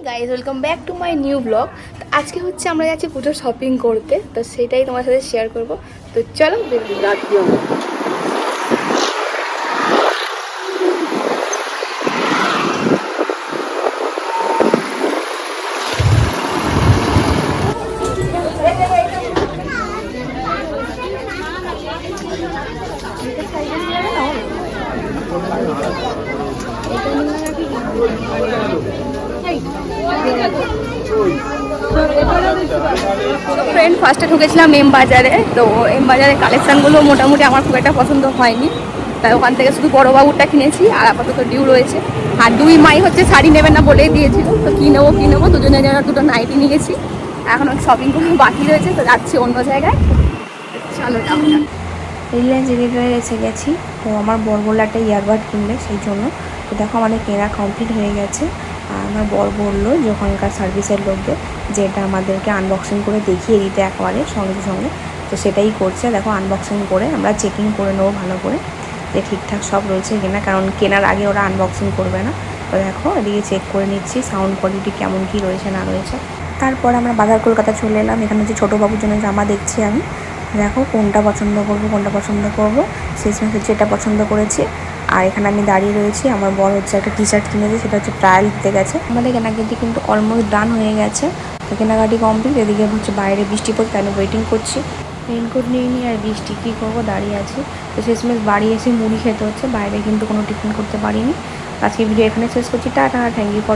Guys welcome back to my new blog. তো আজকে হচ্ছে আমরা যাচ্ছি পুজোর শপিং করতে, তো সেটাই তোমার সাথে শেয়ার করব। তো চলো ফ্রেন্ড ফার্স্টে ঢুকেছিলাম এম বাজারে। তো এম বাজারের কালেকশানগুলো মোটামুটি আমার খুব একটা পছন্দ হয়নি, তাই ওখান থেকে শুধু বড় বাবুরটা কিনেছি, আর আপাতত ডিউ রয়েছে। আর দুই মাই হচ্ছে শাড়ি নেবেন না বলেই দিয়েছিল, তো কী নেবো দুজনের জন্য দুটো নাইটি নিয়েছি। এখন শপিং কোনো বাকি রয়েছে, তো যাচ্ছি অন্য জায়গায়। চলো যাবো। রিলায়েন্স এডিটরে গেছি, তো আমার বর বললো একটা ইয়ারবাড কিনবে, সেই জন্য। তো দেখো আমাদের কেনা কমপ্লিট হয়ে গেছে। আর আমার বর বললো যে ওখানকার সার্ভিসের লোকদের যে এটা আমাদেরকে আনবক্সিং করে দেখিয়ে দিতে একবারে সঙ্গে সঙ্গে। তো সেটাই করছে, দেখো আনবক্সিং করে আমরা চেকিং করে নেবো ভালো করে যে ঠিকঠাক সব রয়েছে কিনা, কারণ কেনার আগে ওরা আনবক্সিং করবে না। তো দেখো এদিকে চেক করে নিচ্ছি সাউন্ড কোয়ালিটি কেমন কী রয়েছে না রয়েছে। তারপর আমরা বাজার কলকাতা চলে এলাম। এখানে হচ্ছে ছোটো বাবুর জন্য জামা দেখছি আমি। দেখো কোনটা পছন্দ করবো শেষমেশ হচ্ছে এটা পছন্দ করেছি। আর এখানে আমি দাঁড়িয়ে রয়েছি, আমার বড় হচ্ছে একটা টি শার্ট কিনেছে, সেটা হচ্ছে ট্রায়াল দিতে গেছে। আমাদের কেনাকাটি কিন্তু অলমোস্ট ডান হয়ে গেছে, তো কেনাকাটি কমপ্লিট। এদিকে হচ্ছে বাইরে বৃষ্টি পড়ছে, তাই আমি ওয়েটিং করছি। রেইনকোট নিয়ে নিই আর বৃষ্টি কী করবো, দাঁড়িয়ে আছি। তো শেষমেশ বাড়ি এসে মুড়ি খেতে হচ্ছে, বাইরে কিন্তু কোনো টিফিন করতে পারিনি। আজকে ভিডিও এখানে শেষ করছি। Tata, thank you for